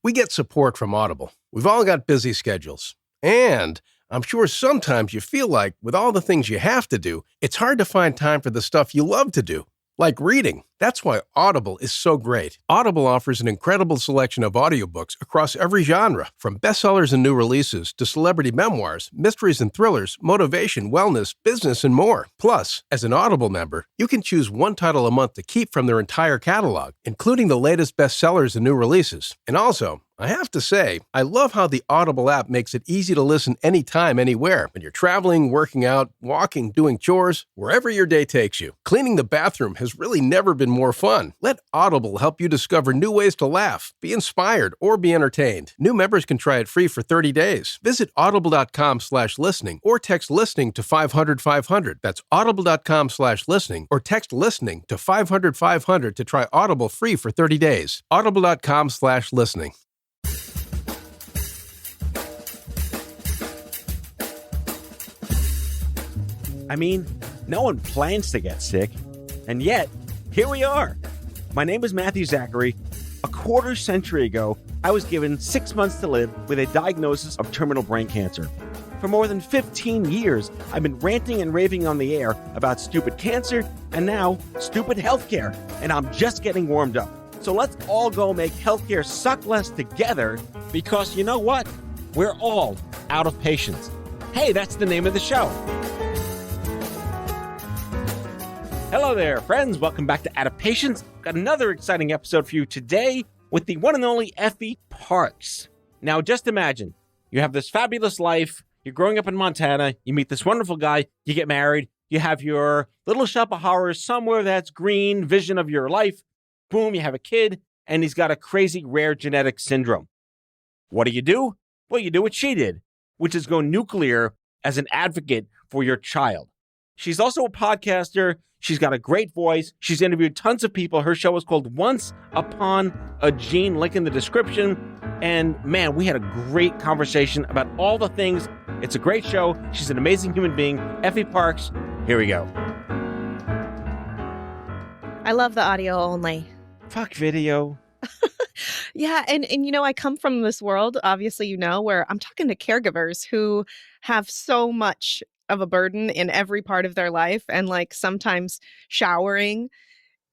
We get support from Audible. We've all got busy schedules. And I'm sure sometimes you feel like, with all the things you have to do, it's hard to find time for the stuff you love to do, like reading. That's why Audible is so great. Audible offers an incredible selection of audiobooks across every genre, from bestsellers and new releases to celebrity memoirs, mysteries and thrillers, motivation, wellness, business, and more. Plus, as an Audible member, you can choose one title a month to keep from their entire catalog, including the latest bestsellers and new releases. And also, I have to say, I love how the Audible app makes it easy to listen anytime, anywhere. When you're traveling, working out, walking, doing chores, wherever your day takes you. Cleaning the bathroom has really never been more fun. Let Audible help you discover new ways to laugh, be inspired, or be entertained. New members can try it free for 30 days. Visit audible.com/listening or text listening to 500-500. That's audible.com/listening or text listening to 500-500 to try Audible free for 30 days. Audible.com/listening. I mean, no one plans to get sick, and yet, here we are. My name is Matthew Zachary. A quarter century ago, I was given 6 months to live with a diagnosis of terminal brain cancer. For more than 15 years, I've been ranting and raving on the air about stupid cancer, and now, stupid healthcare, and I'm just getting warmed up. So let's all go make healthcare suck less together, because you know what? We're all out of patience. Hey, that's the name of the show. Hello there, friends. Welcome back to Out of Patience. Got another exciting episode for you today with the one and only Effie Parks. Now, just imagine, you have this fabulous life. You're growing up in Montana. You meet this wonderful guy. You get married. You have your little shop of horrors somewhere that's green vision of your life. Boom, you have a kid, and he's got a crazy rare genetic syndrome. What do? Well, you do what she did, which is go nuclear as an advocate for your child. She's also a podcaster. She's got a great voice. She's interviewed tons of people. Her show is called Once Upon a Gene, link in the description. And man, we had a great conversation about all the things. It's a great show. She's an amazing human being. Effie Parks, here we go. I love the audio only. Fuck video. Yeah, and you know, I come from this world, obviously, you know, where I'm talking to caregivers who have so much of a burden in every part of their life. And like sometimes showering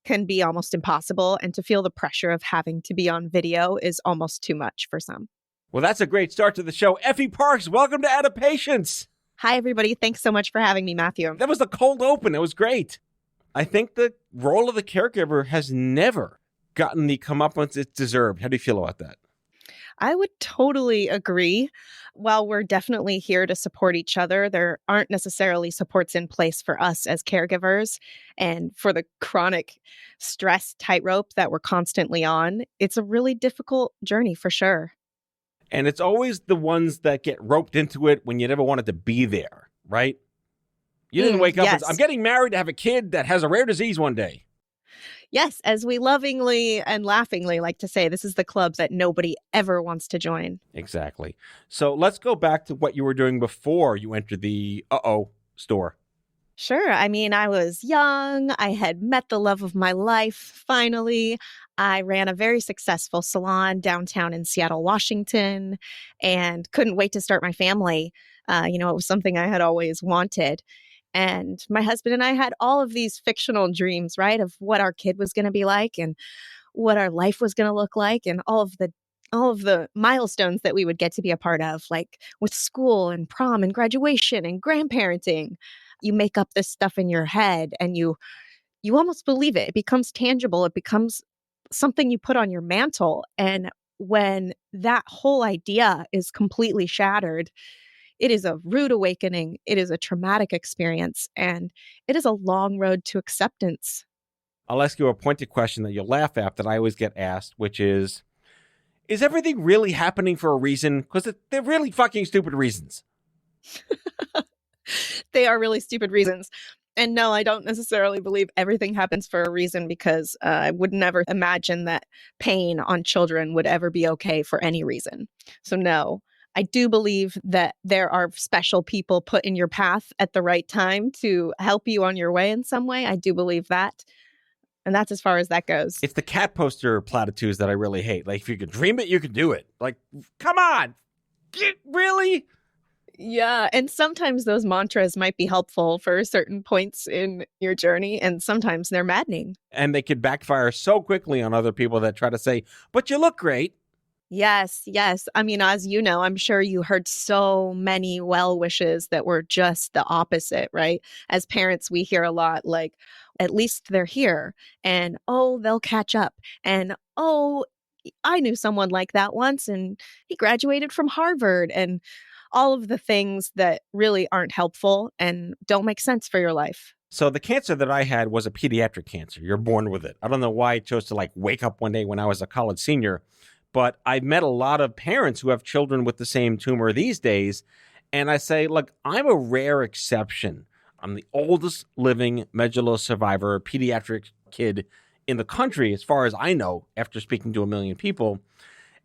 can be almost impossible. And to feel the pressure of having to be on video is almost too much for some. Well, that's a great start to the show. Effie Parks, welcome to Out of Patience. Hi, everybody. Thanks so much for having me, Matthew. That was the cold open. It was great. I think the role of the caregiver has never gotten the comeuppance it's deserved. How do you feel about that? I would totally agree. While we're definitely here to support each other, there aren't necessarily supports in place for us as caregivers. And for the chronic stress tightrope that we're constantly on, it's a really difficult journey for sure. And it's always the ones that get roped into it when you never wanted to be there, right? You didn't wake up and say, I'm getting married to have a kid that has a rare disease one day. Yes, as we lovingly and laughingly like to say, this is the club that nobody ever wants to join. Exactly. So let's go back to what you were doing before you entered the store. Sure. I mean, I was young. I had met the love of my life, finally. I ran a very successful salon downtown in Seattle, Washington, and couldn't wait to start my family. It was something I had always wanted. And my husband and I had all of these fictional dreams, right, of what our kid was going to be like and what our life was going to look like and all of the milestones that we would get to be a part of, like with school and prom and graduation and grandparenting. You make up this stuff in your head and you almost believe it. It becomes tangible. It becomes something you put on your mantle. And when that whole idea is completely shattered, it is a rude awakening. It is a traumatic experience, and it is a long road to acceptance. I'll ask you a pointed question that you'll laugh at that I always get asked, which is everything really happening for a reason? Because they're really fucking stupid reasons. They are really stupid reasons. And no, I don't necessarily believe everything happens for a reason, because I would never imagine that pain on children would ever be okay for any reason. So no. I do believe that there are special people put in your path at the right time to help you on your way in some way. I do believe that. And that's as far as that goes. It's the cat poster platitudes that I really hate. Like, if you could dream it, you could do it. Like, come on. Really? Yeah. And sometimes those mantras might be helpful for certain points in your journey, and sometimes they're maddening. And they could backfire so quickly on other people that try to say, but you look great. Yes, yes. I mean, as you know, I'm sure you heard so many well wishes that were just the opposite, right? As parents, we hear a lot like, at least they're here, and oh, they'll catch up, and oh, I knew someone like that once, and he graduated from Harvard, and all of the things that really aren't helpful and don't make sense for your life. So the cancer that I had was a pediatric cancer. You're born with it. I don't know why I chose to wake up one day when I was a college senior, but I've met a lot of parents who have children with the same tumor these days. And I say, look, I'm a rare exception. I'm the oldest living medulla survivor, pediatric kid in the country, as far as I know, after speaking to 1 million people.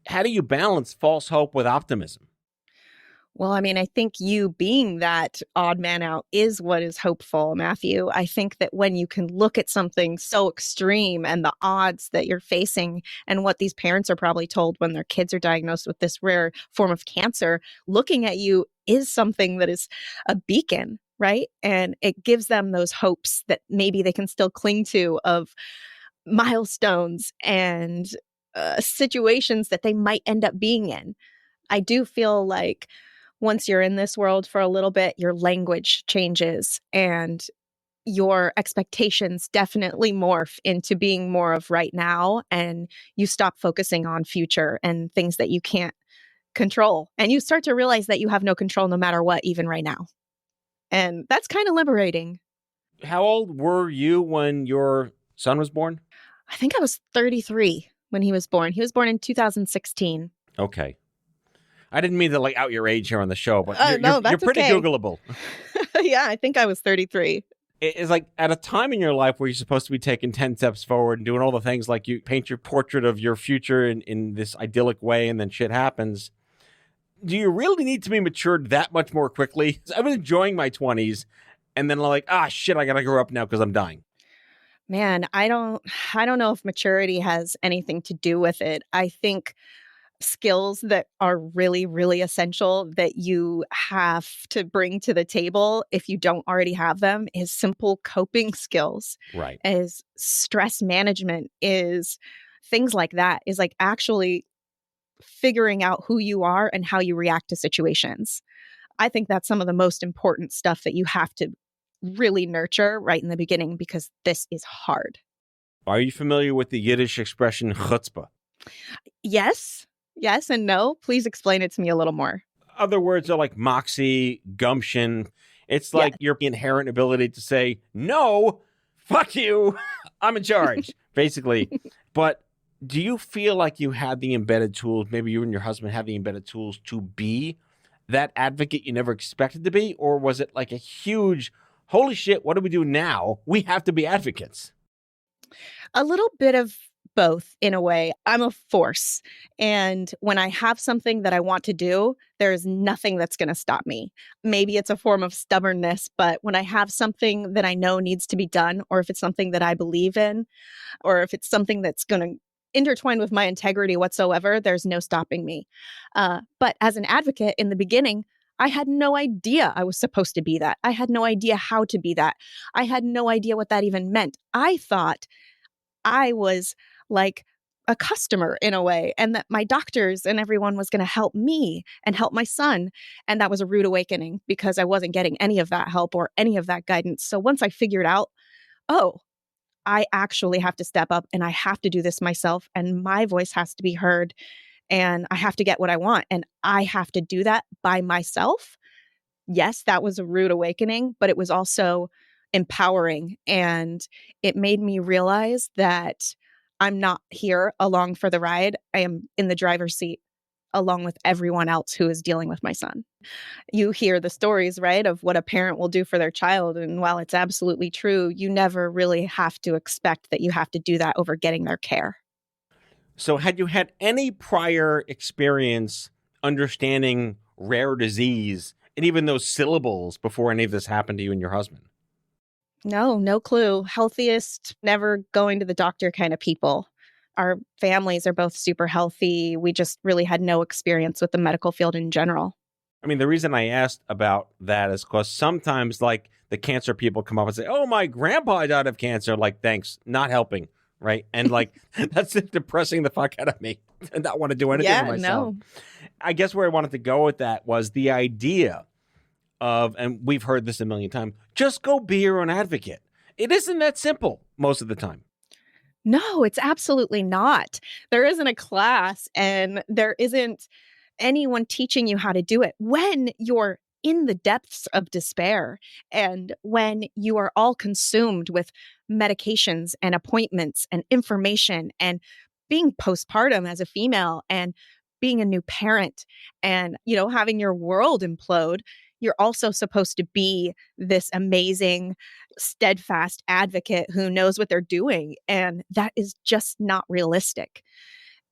How do you balance false hope with optimism? Well, I mean, I think you being that odd man out is what is hopeful, Matthew. I think that when you can look at something so extreme and the odds that you're facing and what these parents are probably told when their kids are diagnosed with this rare form of cancer, looking at you is something that is a beacon, right? And it gives them those hopes that maybe they can still cling to of milestones and situations that they might end up being in. I do feel like once you're in this world for a little bit, your language changes and your expectations definitely morph into being more of right now. And you stop focusing on future and things that you can't control. And you start to realize that you have no control no matter what, even right now. And that's kind of liberating. How old were you when your son was born? I think I was 33 when he was born. He was born in 2016. Okay. I didn't mean to out your age here on the show, but you're pretty okay. Googleable. Yeah, I think I was 33. It's like at a time in your life where you're supposed to be taking 10 steps forward and doing all the things like you paint your portrait of your future in this idyllic way and then shit happens. Do you really need to be matured that much more quickly? I've been enjoying my 20s and then shit, I got to grow up now because I'm dying. Man, I don't know if maturity has anything to do with it. I think skills that are really, really essential that you have to bring to the table if you don't already have them is simple coping skills. Right. Is stress management, is things like that, is like actually figuring out who you are and how you react to situations. I think that's some of the most important stuff that you have to really nurture right in the beginning because this is hard. Are you familiar with the Yiddish expression chutzpah? Yes and no. Please explain it to me a little more. Other words are like moxie, gumption. It's like your inherent ability to say, no, fuck you, I'm in charge, basically. But do you feel like you had the embedded tools, maybe you and your husband had the embedded tools to be that advocate you never expected to be? Or was it like a huge, holy shit, what do we do now? We have to be advocates. A little bit of both in a way. I'm a force. And when I have something that I want to do, there's nothing that's going to stop me. Maybe it's a form of stubbornness, but when I have something that I know needs to be done, or if it's something that I believe in, or if it's something that's going to intertwine with my integrity whatsoever, there's no stopping me. But as an advocate in the beginning, I had no idea I was supposed to be that. I had no idea how to be that. I had no idea what that even meant. I thought I was like a customer in a way, and that my doctors and everyone was going to help me and help my son. And that was a rude awakening because I wasn't getting any of that help or any of that guidance. So once I figured out, oh, I actually have to step up and I have to do this myself and my voice has to be heard and I have to get what I want and I have to do that by myself. Yes, that was a rude awakening, but it was also empowering and it made me realize that I'm not here along for the ride. I am in the driver's seat along with everyone else who is dealing with my son. You hear the stories, right, of what a parent will do for their child. And while it's absolutely true, you never really have to expect that you have to do that over getting their care. So had you had any prior experience understanding rare disease and even those syllables before any of this happened to you and your husband? No, no clue. Healthiest, never going to the doctor kind of people. Our families are both super healthy. We just really had no experience with the medical field in general. I mean, the reason I asked about that is because sometimes, like, the cancer people come up and say, oh, my grandpa died of cancer. Like, thanks, not helping, right? And, like, that's depressing the fuck out of me and not want to do anything for myself. No. I guess where I wanted to go with that was the idea of, and we've heard this a million times, just go be your own advocate. It isn't that simple most of the time. No, it's absolutely not. There isn't a class and there isn't anyone teaching you how to do it. When you're in the depths of despair and when you are all consumed with medications and appointments and information and being postpartum as a female and being a new parent and, having your world implode, you're also supposed to be this amazing, steadfast advocate who knows what they're doing. And that is just not realistic.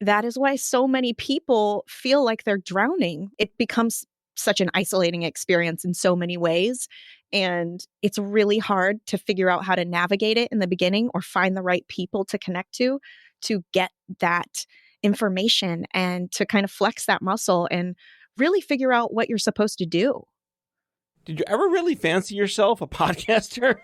That is why so many people feel like they're drowning. It becomes such an isolating experience in so many ways. And it's really hard to figure out how to navigate it in the beginning or find the right people to connect to get that information and to kind of flex that muscle and really figure out what you're supposed to do. Did you ever really fancy yourself a podcaster?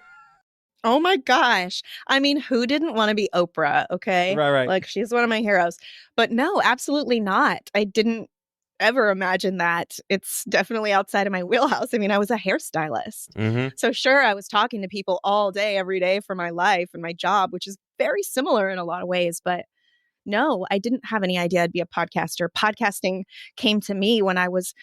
Oh my gosh. I mean, who didn't want to be Oprah? Okay. Right. Like, she's one of my heroes. But no, absolutely not. I didn't ever imagine that. It's definitely outside of my wheelhouse. I mean, I was a hairstylist. Mm-hmm. So sure, I was talking to people all day, every day for my life and my job, which is very similar in a lot of ways. But no, I didn't have any idea I'd be a podcaster. Podcasting came to me when I was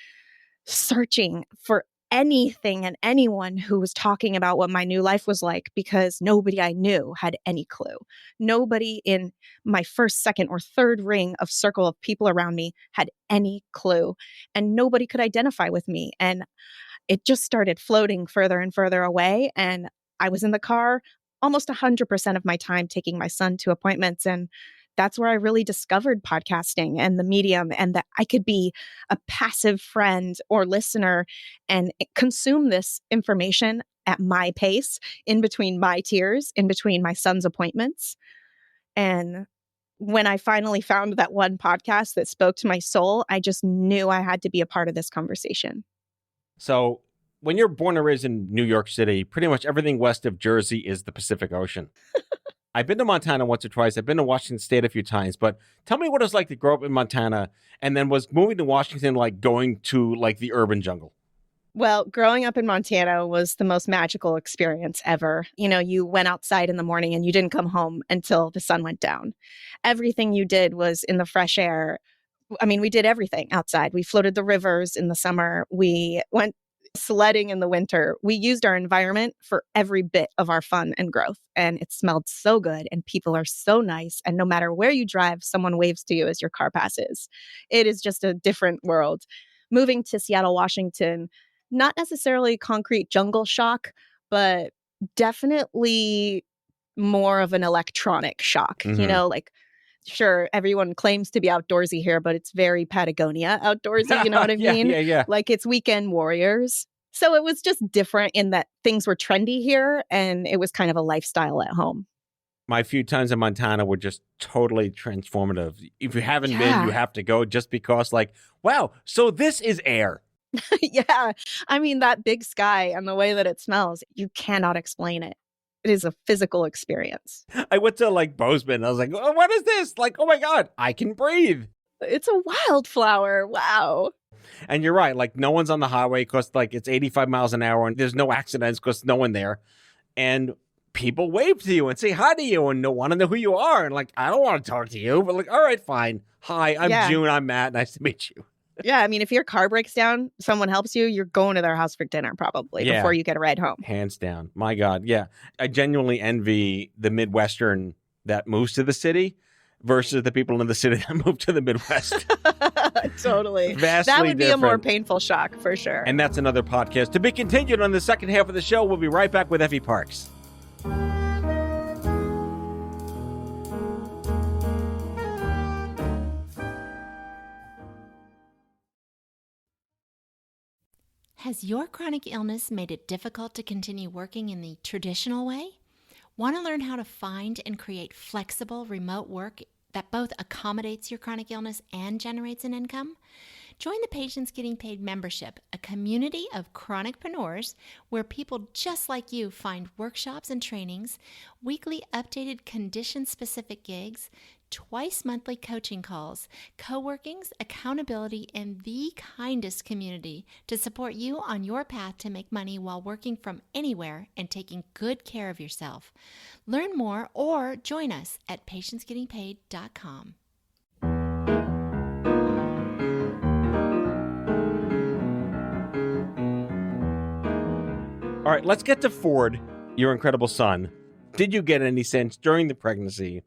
searching for anything and anyone who was talking about what my new life was like, because nobody I knew had any clue. Nobody in my first, second, or third ring of circle of people around me had any clue, and nobody could identify with me. And it just started floating further and further away. And I was in the car almost 100% of my time taking my son to appointments. And that's where I really discovered podcasting and the medium, and that I could be a passive friend or listener and consume this information at my pace, in between my tears, in between my son's appointments. And when I finally found that one podcast that spoke to my soul, I just knew I had to be a part of this conversation. So when you're born and raised in New York City, pretty much everything west of Jersey is the Pacific Ocean. I've been to Montana once or twice. I've been to Washington State a few times, but tell me what it's like to grow up in Montana and then was moving to Washington like going to like the urban jungle. Well, growing up in Montana was the most magical experience ever. You went outside in the morning and you didn't come home until the sun went down. Everything you did was in the fresh air. I mean, we did everything outside. We floated the rivers in the summer. We went sledding in the winter. We used our environment for every bit of our fun and growth. And it smelled so good. And people are so nice. And no matter where you drive, someone waves to you as your car passes. It is just a different world. Moving to Seattle, Washington, not necessarily concrete jungle shock, but definitely more of an electronic shock. Mm-hmm. Sure, everyone claims to be outdoorsy here, but it's very Patagonia outdoorsy, you know what I mean? Yeah. Like, it's weekend warriors. So it was just different in that things were trendy here, and it was kind of a lifestyle at home. My few times in Montana were just totally transformative. If you haven't been, you have to go, just because, like, wow, so this is air. Yeah. I mean, that big sky and the way that it smells, you cannot explain it. It is a physical experience. I went to like Bozeman. I was like, oh, what is this? Like, oh my God, I can breathe. It's a wildflower. Wow. And you're right. Like, no one's on the highway because like it's 85 miles an hour and there's no accidents because no one there. And people wave to you and say hi to you and don't want to know who you are. And like, I don't want to talk to you, but like, all right, fine. Hi, I'm June. I'm Matt. Nice to meet you. Yeah, I mean, if your car breaks down, someone helps you, you're going to their house for dinner probably before you get a ride home. Hands down. My God. Yeah. I genuinely envy the Midwestern that moves to the city versus the people in the city that move to the Midwest. Totally. Vastly that would be different. A more painful shock for sure. And that's another podcast to be continued on the second half of the show. We'll be right back with Effie Parks. Has your chronic illness made it difficult to continue working in the traditional way? Want to learn how to find and create flexible remote work that both accommodates your chronic illness and generates an income? Join the Patients Getting Paid membership, a community of chronicpreneurs where people just like you find workshops and trainings, weekly updated condition-specific gigs, twice monthly coaching calls, co-workings, accountability, and the kindest community to support you on your path to make money while working from anywhere and taking good care of yourself. Learn more or join us at patientsgettingpaid.com. All right, let's get to Ford, your incredible son. Did you get any sense during the pregnancy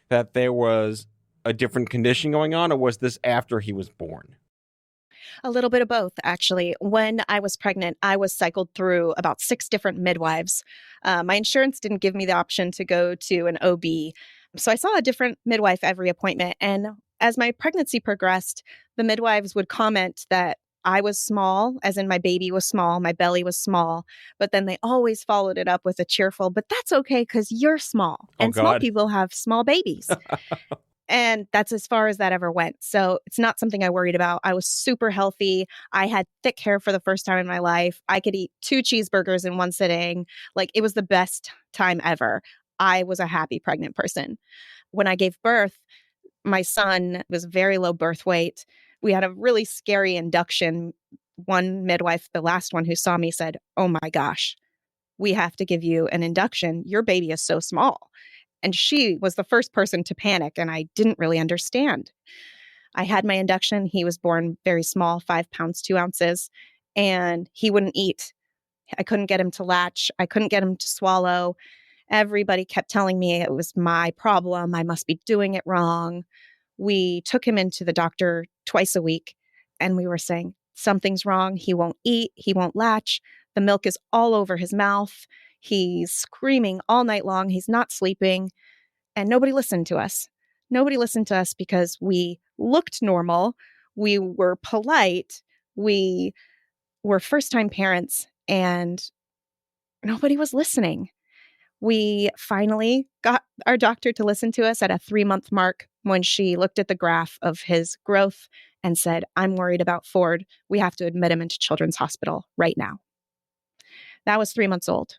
that there was a different condition going on, or was this after he was born? A little bit of both, actually. When I was pregnant, I was cycled through about 6 different midwives. My insurance didn't give me the option to go to an OB. So I saw a different midwife every appointment. And as my pregnancy progressed, the midwives would comment that I was small, as in my baby was small, my belly was small, but then they always followed it up with a cheerful, but that's okay because you're small. And small people have small babies. And that's as far as that ever went. So it's not something I worried about. I was super healthy. I had thick hair for the first time in my life. I could eat 2 cheeseburgers in one sitting. Like, it was the best time ever. I was a happy pregnant person. When I gave birth, my son was very low birth weight. We had a really scary induction. One midwife, the last one who saw me, said, "Oh my gosh, we have to give you an induction. Your baby is so small." And she was the first person to panic, and I didn't really understand. I had my induction. He was born very small, 5 pounds, 2 ounces, and he wouldn't eat. I couldn't get him to latch. I couldn't get him to swallow. Everybody kept telling me it was my problem. I must be doing it wrong. We took him into the doctor twice a week, and we were saying, something's wrong. He won't eat. He won't latch. The milk is all over his mouth. He's screaming all night long. He's not sleeping. And nobody listened to us. Nobody listened to us because we looked normal. We were polite. We were first-time parents, and nobody was listening. We finally got our doctor to listen to us at a 3-month mark when she looked at the graph of his growth and said, "I'm worried about Ford. We have to admit him into Children's Hospital right now." That was 3 months old.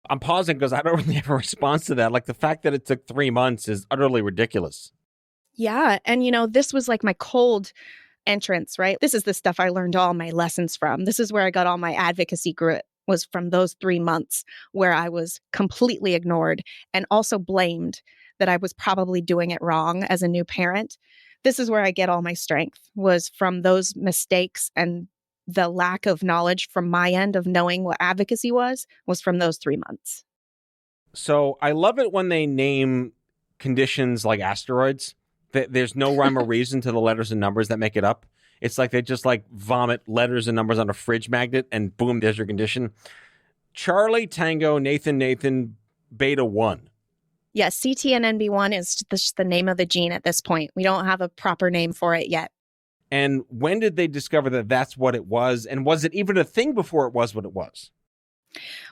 I'm pausing because I don't really have a response to that. Like, the fact that it took 3 months is utterly ridiculous. Yeah. And, this was like my cold entrance, right? This is the stuff I learned all my lessons from. This is where I got all my advocacy grit, was from those 3 months where I was completely ignored and also blamed that I was probably doing it wrong as a new parent. This is where I get all my strength, was from those mistakes, and the lack of knowledge from my end of knowing what advocacy was from those 3 months. So I love it when they name conditions like asteroids. There's no rhyme or reason to the letters and numbers that make it up. It's like they just vomit letters and numbers on a fridge magnet and boom, there's your condition. Charlie Tango Nathan Beta 1. Yes, CTNNB1 is just the name of the gene at this point. We don't have a proper name for it yet. And when did they discover that that's what it was? And was it even a thing before it was what it was?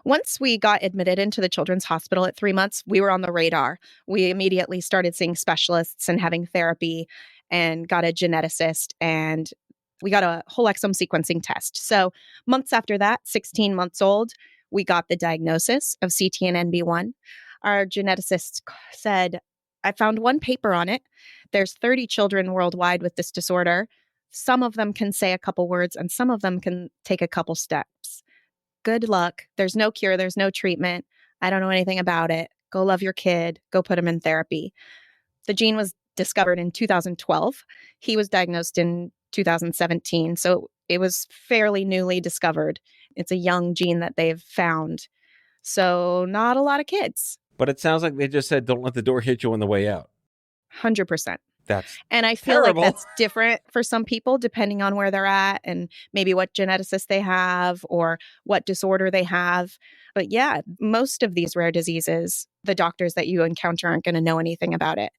Once we got admitted into the Children's Hospital at 3 months, we were on the radar. We immediately started seeing specialists and having therapy, and got a geneticist, and we got a whole exome sequencing test. So months after that, 16 months old, we got the diagnosis of CTNNB1. Our geneticist said, "I found one paper on it. There's 30 children worldwide with this disorder. Some of them can say a couple words, and some of them can take a couple steps. Good luck. There's no cure. There's no treatment. I don't know anything about it. Go love your kid. Go put him in therapy." The gene was discovered in 2012. He was diagnosed in 2017. So it was fairly newly discovered. It's a young gene that they've found. So not a lot of kids. But it sounds like they just said, don't let the door hit you on the way out. 100%. And I feel terrible. like that's different for some people, depending on where they're at and maybe what geneticist they have or what disorder they have. But yeah, most of these rare diseases, the doctors that you encounter aren't going to know anything about it.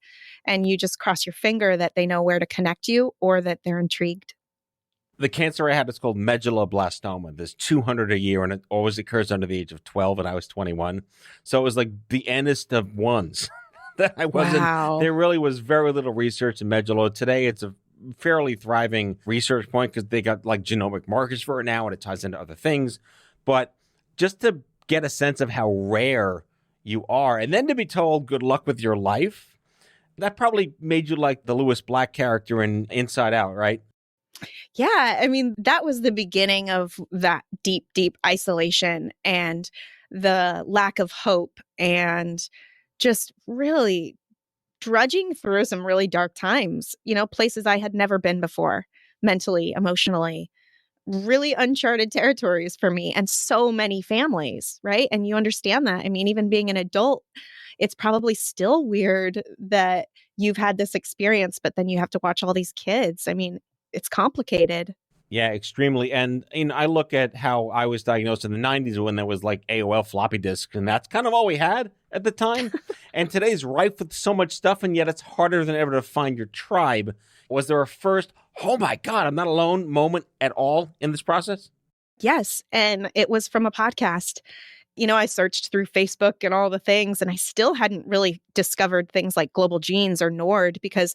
And you just cross your finger that they know where to connect you or that they're intrigued. The cancer I had is called medulloblastoma. There's 200 a year, and it always occurs under the age of 12, and I was 21. So it was like the nth of ones that I wasn't. Wow. There really was very little research in medullo. Today, it's a fairly thriving research point because they got like genomic markers for it now, and it ties into other things. But just to get a sense of how rare you are, and then to be told good luck with your life, that probably made you like the Lewis Black character in Inside Out, right? Yeah, I mean, that was the beginning of that deep, deep isolation and the lack of hope and just really drudging through some really dark times, places I had never been before, mentally, emotionally, really uncharted territories for me and so many families, right? And you understand that. I mean, even being an adult, it's probably still weird that you've had this experience, but then you have to watch all these kids. I mean, it's complicated. Yeah, extremely. And I look at how I was diagnosed in the 90s when there was like AOL floppy disk, and that's kind of all we had at the time. And today's rife with so much stuff, and yet it's harder than ever to find your tribe. Was there a first, oh my God, I'm not alone moment at all in this process? Yes. And it was from a podcast. I searched through Facebook and all the things, and I still hadn't really discovered things like global genes or NORD because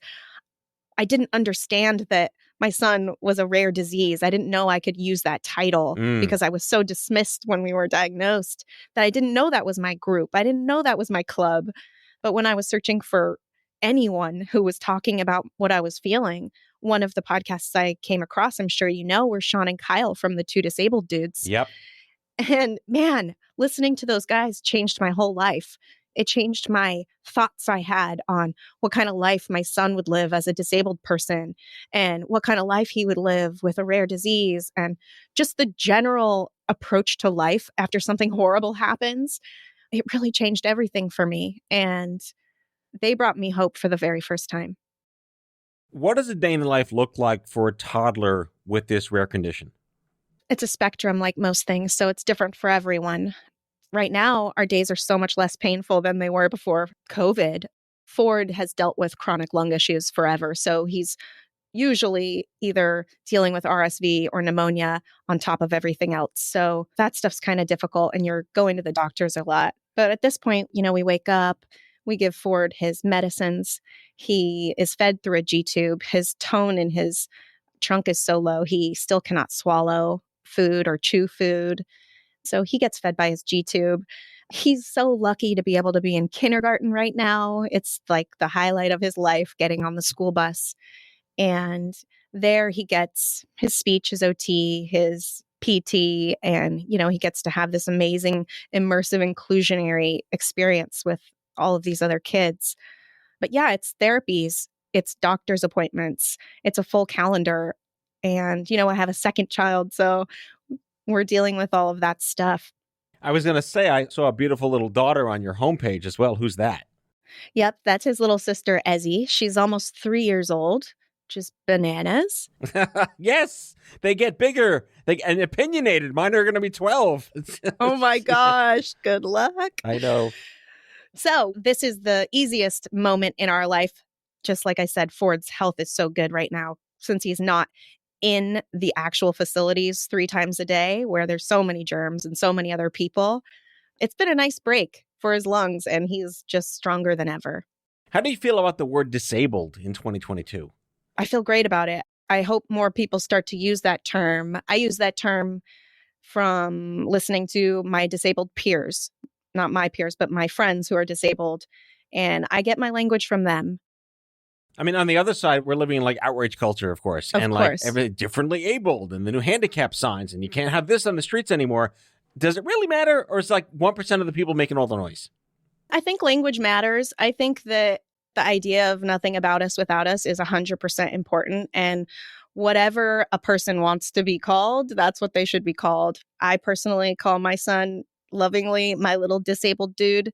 I didn't understand that my son was a rare disease. I didn't know I could use that title because I was so dismissed when we were diagnosed that I didn't know that was my group. I didn't know that was my club. But when I was searching for anyone who was talking about what I was feeling, one of the podcasts I came across, I'm sure you know, were Sean and Kyle from the Two Disabled Dudes. Yep. And man, listening to those guys changed my whole life. It changed my thoughts I had on what kind of life my son would live as a disabled person and what kind of life he would live with a rare disease and just the general approach to life after something horrible happens. It really changed everything for me. And they brought me hope for the very first time. What does a day in life look like for a toddler with this rare condition? It's a spectrum like most things, so it's different for everyone. Right now, our days are so much less painful than they were before COVID. Ford has dealt with chronic lung issues forever, so he's usually either dealing with RSV or pneumonia on top of everything else. So that stuff's kind of difficult, and you're going to the doctors a lot. But at this point, we wake up, we give Ford his medicines. He is fed through a G-tube. His tone in his trunk is so low, he still cannot swallow food or chew food. So he gets fed by his G-tube. He's so lucky to be able to be in kindergarten right now. It's like the highlight of his life, getting on the school bus. And there he gets his speech, his OT, his PT, and, he gets to have this amazing, immersive, inclusionary experience with all of these other kids. But yeah, it's therapies, it's doctor's appointments, it's a full calendar. And, I have a second child, so we're dealing with all of that stuff. I was going to say, I saw a beautiful little daughter on your homepage as well. Who's that? Yep, that's his little sister, Ezzy. She's almost 3 years old, just bananas. Yes, they get bigger and opinionated. Mine are going to be 12. Oh my gosh, good luck. I know. So this is the easiest moment in our life. Just like I said, Ford's health is so good right now since he's not in the actual facilities 3 times a day where there's so many germs and so many other people. It's been a nice break for his lungs, and he's just stronger than ever. How do you feel about the word disabled in 2022? I feel great about it. I hope more people start to use that term. I use that term from listening to my disabled peers, not my peers, but my friends who are disabled. And I get my language from them. I mean, on the other side, we're living in like outrage culture, of course. Of and course. Like everything differently abled and the new handicap signs, and you can't have this on the streets anymore. Does it really matter? Or is like 1% of the people making all the noise? I think language matters. I think that the idea of nothing about us without us is 100% important. And whatever a person wants to be called, that's what they should be called. I personally call my son lovingly my little disabled dude.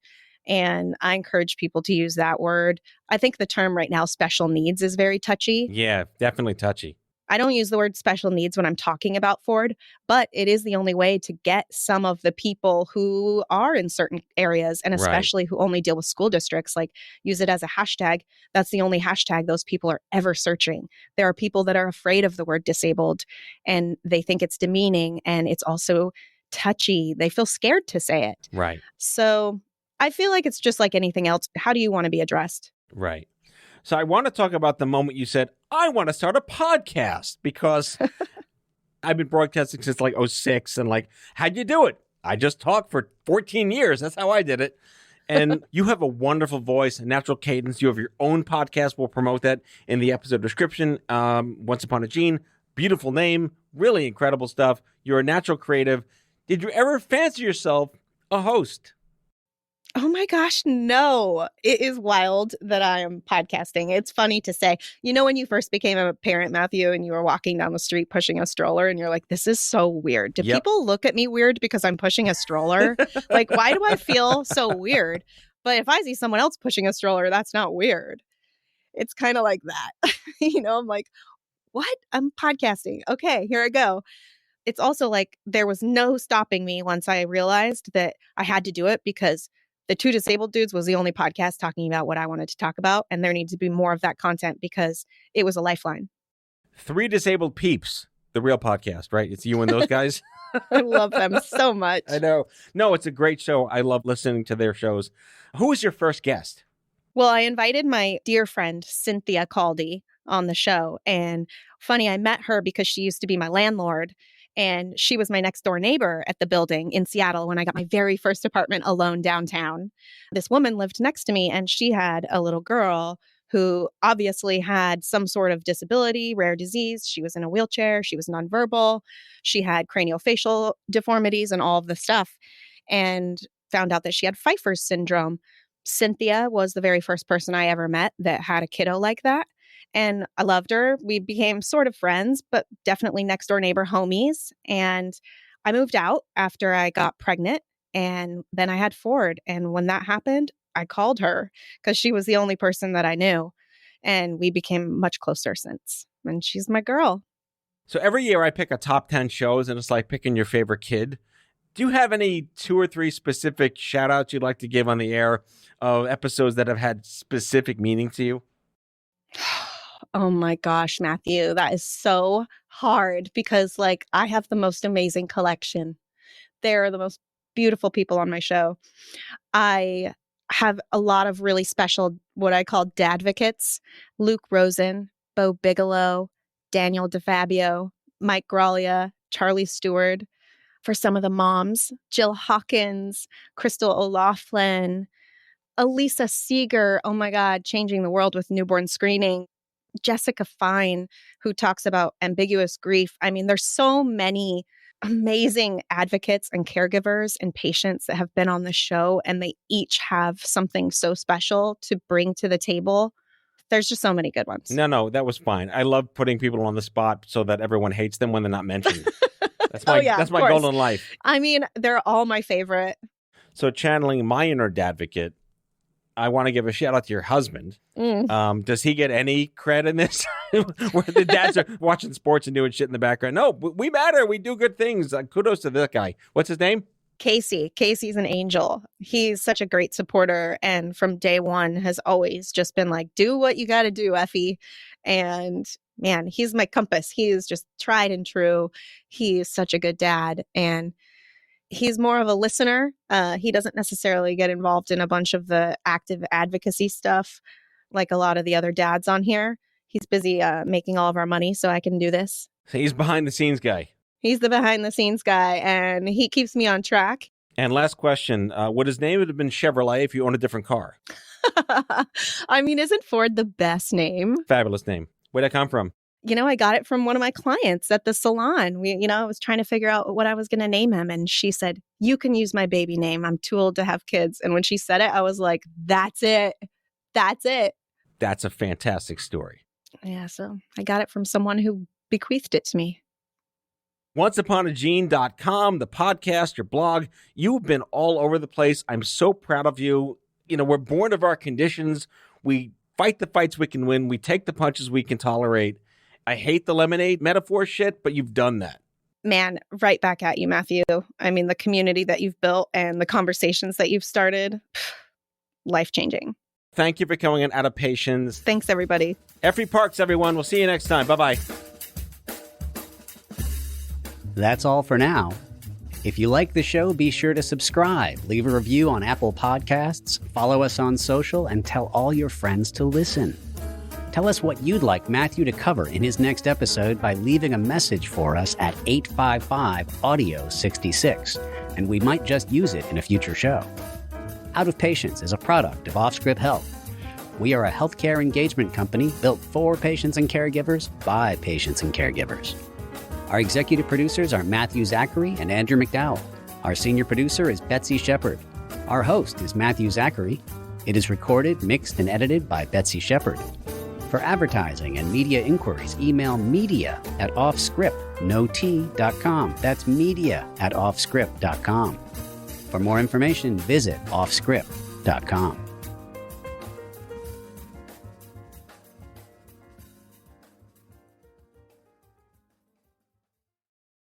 And I encourage people to use that word. I think the term right now, special needs, is very touchy. Yeah, definitely touchy. I don't use the word special needs when I'm talking about Ford, but it is the only way to get some of the people who are in certain areas, and Right. especially who only deal with school districts, like use it as a hashtag. That's the only hashtag those people are ever searching. There are people that are afraid of the word disabled and they think it's demeaning, and it's also touchy. They feel scared to say it. Right. So I feel like it's just like anything else. How do you want to be addressed? Right. So I want to talk about the moment you said, I want to start a podcast, because I've been broadcasting since like 06, and like, how'd you do it? I just talked for 14 years. That's how I did it. And you have a wonderful voice, a natural cadence. You have your own podcast. We'll promote that in the episode description. Once Upon a Gene, beautiful name, really incredible stuff. You're a natural creative. Did you ever fancy yourself a host? Oh my gosh, no. It is wild that I am podcasting. It's funny to say. You know, when you first became a parent, Matthew, and you were walking down the street pushing a stroller and you're like, this is so weird. Do Yep. people look at me weird because I'm pushing a stroller? Like, why do I feel so weird? But if I see someone else pushing a stroller, that's not weird. It's kind of like that. You know, I'm like, what? I'm podcasting. Okay, here I go. It's also like there was no stopping me once I realized that I had to do it, because the Two Disabled Dudes was the only podcast talking about what I wanted to talk about. And there needs to be more of that content because it was a lifeline. Three Disabled Peeps, the real podcast, right? It's you and those guys. I love them so much. I know. No, it's a great show. I love listening to their shows. Who was your first guest? Well, I invited my dear friend, Cynthia Caldy, on the show. And funny, I met her because she used to be my landlord. And she was my next door neighbor at the building in Seattle when I got my very first apartment alone downtown. This woman lived next to me, and she had a little girl who obviously had some sort of disability, rare disease. She was in a wheelchair. She was nonverbal. She had craniofacial deformities and all of the stuff, and found out that she had Pfeiffer's syndrome. Cynthia was the very first person I ever met that had a kiddo like that. And I loved her. We became sort of friends, but definitely next door neighbor homies. And I moved out after I got pregnant, and then I had Ford. And when that happened, I called her because she was the only person that I knew. And we became much closer since. And she's my girl. So every year I pick a top 10 shows, and it's like picking your favorite kid. Do you have any 2 or 3 specific shout outs you'd like to give on the air of episodes that have had specific meaning to you? Oh my gosh, Matthew, that is so hard because like I have the most amazing collection. They're the most beautiful people on my show. I have a lot of really special, what I call dadvocates: Luke Rosen, Bo Bigelow, Daniel DeFabio, Mike Graglia, Charlie Stewart. For some of the moms, Jill Hawkins, Crystal O'Loughlin, Elisa Seeger, oh my God, changing the world with newborn screening. Jessica Fine, who talks about ambiguous grief. I mean, there's so many amazing advocates and caregivers and patients that have been on the show, and they each have something so special to bring to the table. There's just so many good ones. No, that was fine. I love putting people on the spot so that everyone hates them when they're not mentioned. That's my, that's my goal in life. I mean, they're all my favorite. So channeling my inner advocate, I want to give a shout out to your husband. Does he get any cred in this? Where the dads are watching sports and doing shit in the background? No, we matter. We do good things. Kudos to that guy. What's his name? Casey. Casey's an angel. He's such a great supporter. And from day one has always just been like, do what you got to do, Effie. And man, he's my compass. He is just tried and true. He is such a good dad. And he's more of a listener. He doesn't necessarily get involved in a bunch of the active advocacy stuff like a lot of the other dads on here. He's busy making all of our money so I can do this. So he's behind the scenes guy. He's the behind the scenes guy, and he keeps me on track. And last question, would his name have been Chevrolet if you owned a different car? I mean, isn't Ford the best name? Fabulous name. Where'd that come from? You know, I got it from one of my clients at the salon. I was trying to figure out what I was going to name him. And she said, you can use my baby name. I'm too old to have kids. And when she said it, I was like, that's it. That's it. That's a fantastic story. Yeah, so I got it from someone who bequeathed it to me. OnceUponAGene.com, the podcast, your blog. You've been all over the place. I'm so proud of you. You know, we're born of our conditions. We fight the fights we can win. We take the punches we can tolerate. I hate the lemonade metaphor shit, but you've done that. Man, right back at you, Matthew. I mean, the community that you've built and the conversations that you've started, life-changing. Thank you for coming on Out of Patience. Thanks, everybody. Effie Parks, everyone. We'll see you next time. Bye-bye. That's all for now. If you like the show, be sure to subscribe, leave a review on Apple Podcasts, follow us on social, and tell all your friends to listen. Tell us what you'd like Matthew to cover in his next episode by leaving a message for us at 855-AUDIO-66, and we might just use it in a future show. Out of Patience is a product of OffScrip Health. We are a healthcare engagement company built for patients and caregivers by patients and caregivers. Our executive producers are Matthew Zachary and Andrew McDowell. Our senior producer is Betsy Shepard. Our host is Matthew Zachary. It is recorded, mixed, and edited by Betsy Shepard. For advertising and media inquiries, email media@offscrip.com. That's media@offscrip.com. For more information, visit offscrip.com.